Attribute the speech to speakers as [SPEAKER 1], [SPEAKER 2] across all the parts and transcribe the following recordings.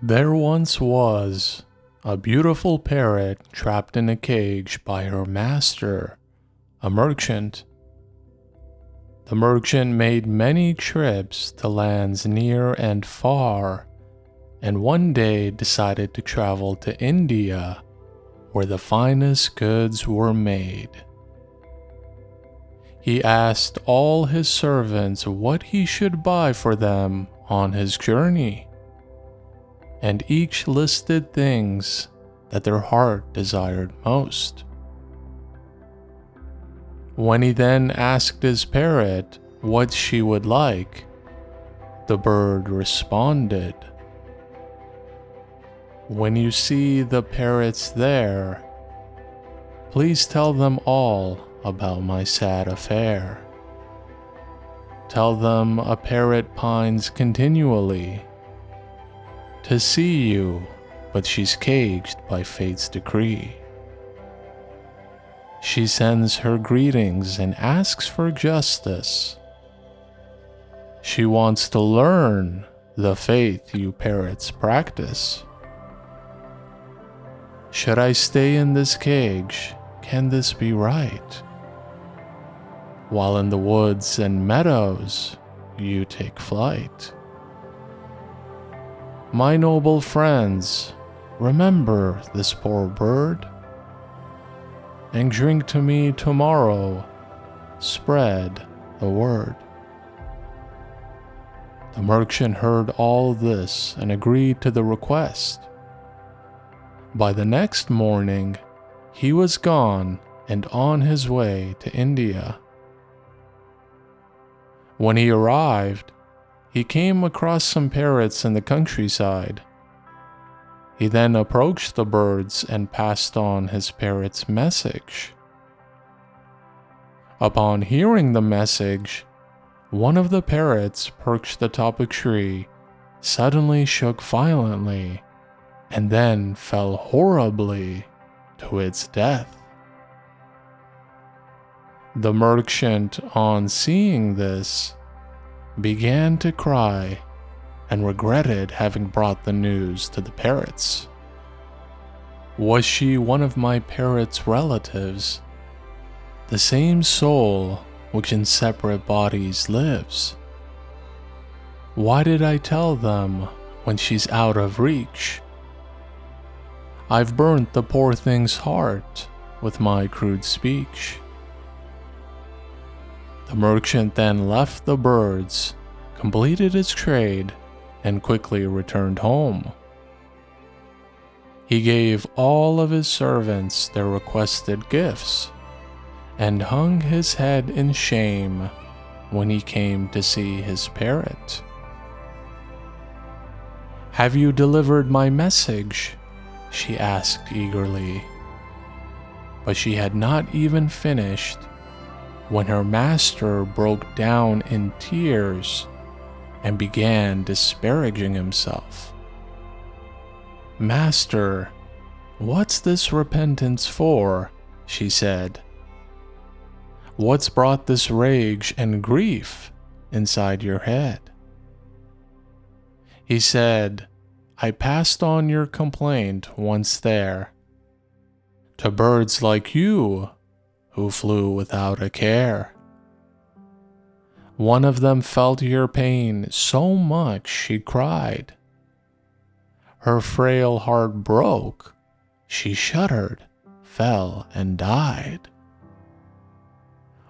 [SPEAKER 1] There once was a beautiful parrot trapped in a cage by her master, a merchant. The merchant made many trips to lands near and far, and one day decided to travel to India, where the finest goods were made. He asked all his servants what he should buy for them on his journey, and each listed things that their heart desired most. When he then asked his parrot what she would like, the bird responded, "When you see the parrots there, please tell them all about my sad affair. Tell them a parrot pines continually to see you, but she's caged by fate's decree. She sends her greetings and asks for justice. She wants to learn the faith you parrots practice. Should I stay in this cage? Can this be right? While in the woods and meadows you take flight. My noble friends, remember this poor bird, and drink to me tomorrow, spread the word." The merchant heard all this and agreed to the request. By the next morning, he was gone and on his way to India. When he arrived, he came across some parrots in the countryside. He then approached the birds and passed on his parrot's message. Upon hearing the message, one of the parrots perched atop a tree suddenly shook violently and then fell horribly to its death. The merchant, on seeing this, began to cry and regretted having brought the news to the parrots. Was she one of my parrot's relatives, the same soul which in separate bodies lives? Why did I tell them when she's out of reach? I've burnt the poor thing's heart with my crude speech. The merchant then left the birds, completed his trade, and quickly returned home. He gave all of his servants their requested gifts, and hung his head in shame when he came to see his parrot. "Have you delivered my message?" she asked eagerly. But she had not even finished when her master broke down in tears and began disparaging himself. "Master, what's this repentance for?" she said. "What's brought this rage and grief inside your head?" He said, "I passed on your complaint once there to birds like you who flew without a care. One of them felt your pain so much she cried. Her frail heart broke, she shuddered, fell, and died.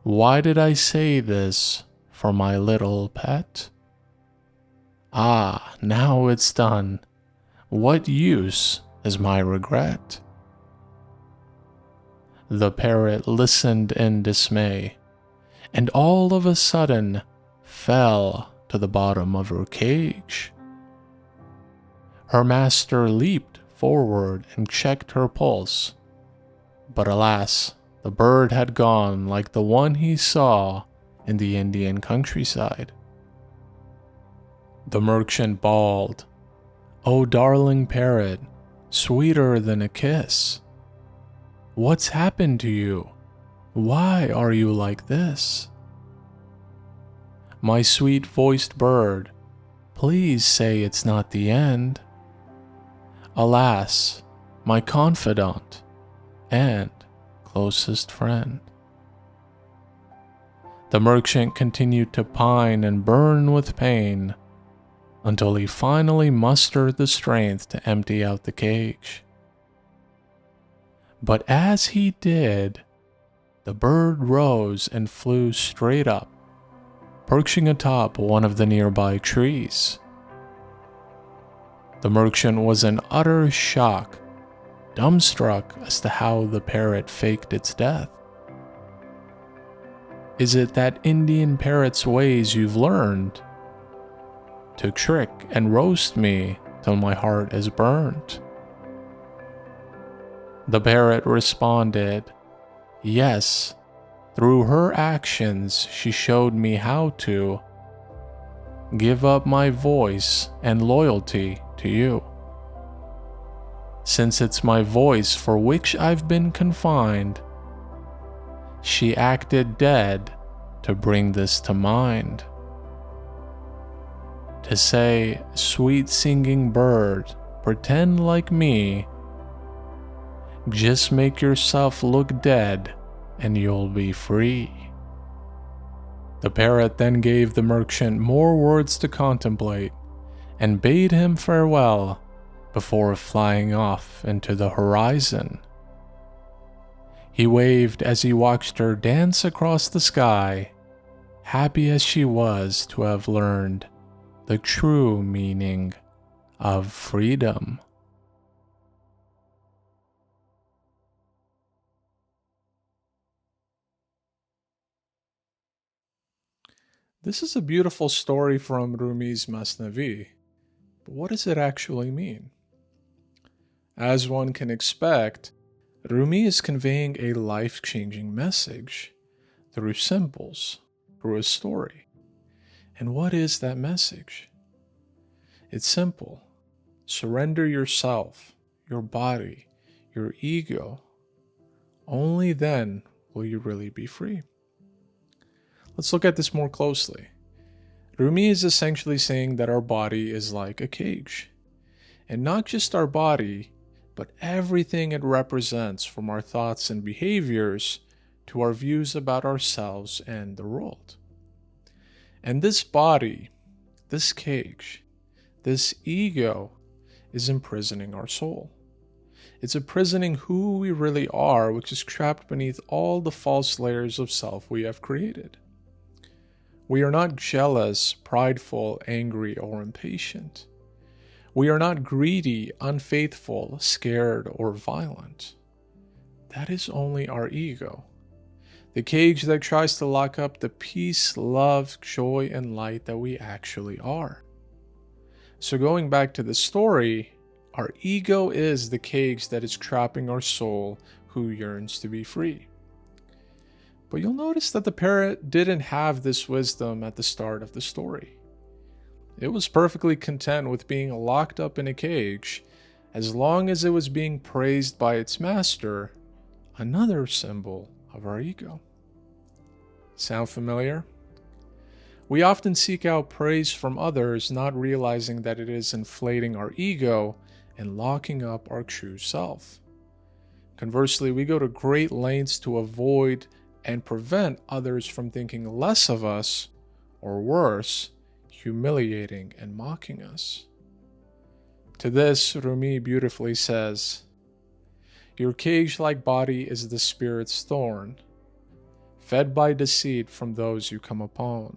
[SPEAKER 1] Why did I say this for my little pet? Ah, now it's done. What use is my regret?" The parrot listened in dismay, and all of a sudden fell to the bottom of her cage. Her master leaped forward and checked her pulse, but alas, the bird had gone like the one he saw in the Indian countryside. The merchant bawled, "Oh, darling parrot, sweeter than a kiss. What's happened to you? Why are you like this? My sweet-voiced bird, please say it's not the end. Alas, my confidant and closest friend. The merchant continued to pine and burn with pain until he finally mustered the strength to empty out the cage. But as he did, the bird rose and flew straight up, perching atop one of the nearby trees. The merchant was in utter shock, dumbstruck as to how the parrot faked its death. Is it that Indian parrot's ways you've learned? To trick and roast me till my heart is burnt? The parrot responded, yes, through her actions she showed me how to give up my voice and loyalty to you. Since it's my voice for which I've been confined, she acted dead to bring this to mind. To say, sweet singing bird, pretend like me, just make yourself look dead and you'll be free. The parrot then gave the merchant more words to contemplate and bade him farewell before flying off into the horizon. He waved as he watched her dance across the sky, happy as she was to have learned the true meaning of freedom. This is a beautiful story from Rumi's Masnavi, but what does it actually mean? As one can expect, Rumi is conveying a life-changing message through symbols, through a story. And what is that message? It's simple. Surrender yourself, your body, your ego. Only then will you really be free. Let's look at this more closely. Rumi is essentially saying that our body is like a cage. And not just our body, but everything it represents, from our thoughts and behaviors to our views about ourselves and the world. And this body, this cage, this ego is imprisoning our soul. It's imprisoning who we really are, which is trapped beneath all the false layers of self we have created. We are not jealous, prideful, angry, or impatient. We are not greedy, unfaithful, scared, or violent. That is only our ego, the cage that tries to lock up the peace, love, joy, and light that we actually are. So going back to the story, our ego is the cage that is trapping our soul who yearns to be free. But you'll notice that the parrot didn't have this wisdom at the start of the story. It was perfectly content with being locked up in a cage as long as it was being praised by its master, another symbol of our ego. Sound familiar? We often seek out praise from others, not realizing that it is inflating our ego and locking up our true self. Conversely, we go to great lengths to avoid and prevent others from thinking less of us, or worse, humiliating and mocking us. To this, Rumi beautifully says, your cage-like body is the spirit's thorn, fed by deceit from those you come upon.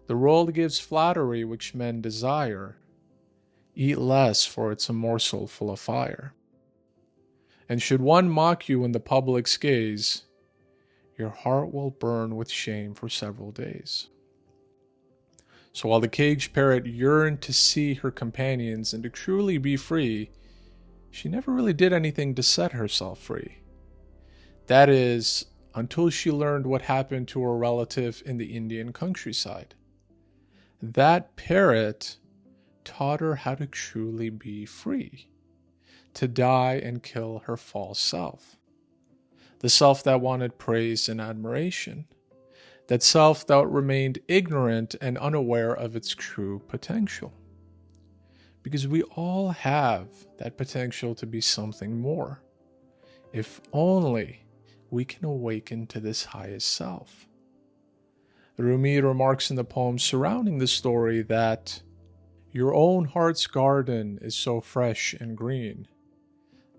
[SPEAKER 1] The world gives flattery which men desire. Eat less, for it's a morsel full of fire. And should one mock you in the public's gaze, your heart will burn with shame for several days. So while the caged parrot yearned to see her companions and to truly be free, she never really did anything to set herself free. That is, until she learned what happened to her relative in the Indian countryside. That parrot taught her how to truly be free, to die and kill her false self. The self that wanted praise and admiration. That self that remained ignorant and unaware of its true potential. because we all have that potential to be something more, if only we can awaken to this highest self. Rumi remarks in the poem surrounding the story that your own heart's garden is so fresh and green.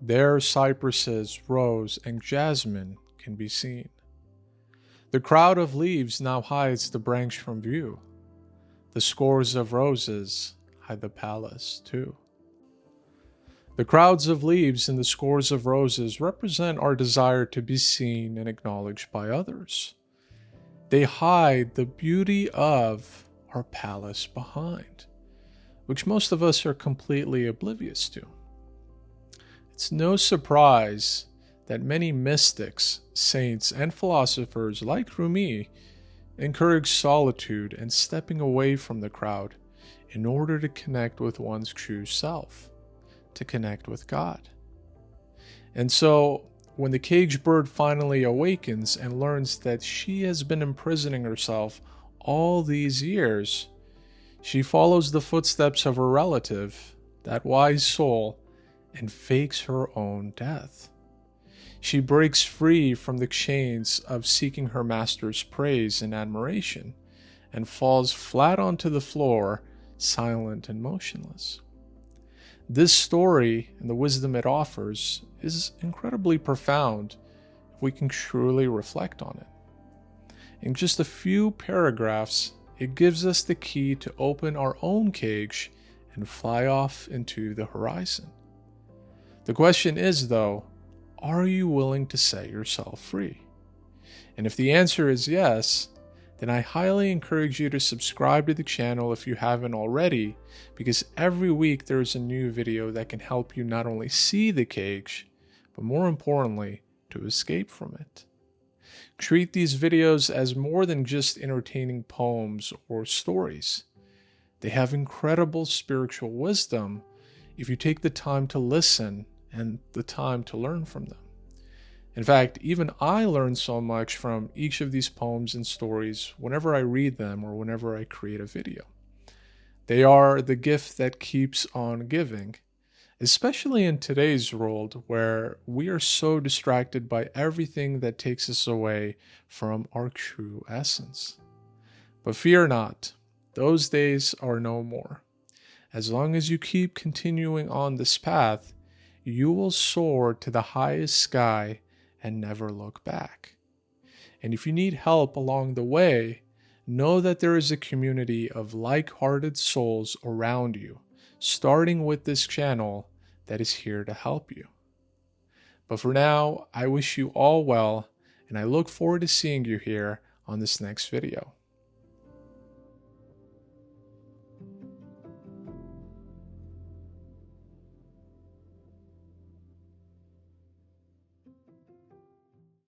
[SPEAKER 1] There cypresses, rose, and jasmine can be seen. The crowd of leaves now hides the branch from view. The scores of roses hide the palace too. The crowds of leaves and the scores of roses represent our desire to be seen and acknowledged by others. They hide the beauty of our palace behind, which most of us are completely oblivious to. It's no surprise that many mystics, saints, and philosophers like Rumi encourage solitude and stepping away from the crowd in order to connect with one's true self, to connect with God. And so, when the caged bird finally awakens and learns that she has been imprisoning herself all these years, she follows the footsteps of her relative, that wise soul, and fakes her own death. She breaks free from the chains of seeking her master's praise and admiration, and falls flat onto the floor, silent and motionless. This story and the wisdom it offers is incredibly profound if we can truly reflect on it. In just a few paragraphs, it gives us the key to open our own cage and fly off into the horizon. The question is, though, are you willing to set yourself free? And if the answer is yes, then I highly encourage you to subscribe to the channel if you haven't already, because every week there is a new video that can help you not only see the cage, but more importantly, to escape from it. Treat these videos as more than just entertaining poems or stories. They have incredible spiritual wisdom if you take the time to listen and the time to learn from them. In fact, even I learn so much from each of these poems and stories whenever I read them or whenever I create a video. They are the gift that keeps on giving, especially in today's world where we are so distracted by everything that takes us away from our true essence. But fear not, those days are no more. As long as you keep continuing on this path, you will soar to the highest sky and never look back. And if you need help along the way, know that there is a community of like-hearted souls around you, starting with this channel, that is here to help you. But for now, I wish you all well, and I look forward to seeing you here on this next video.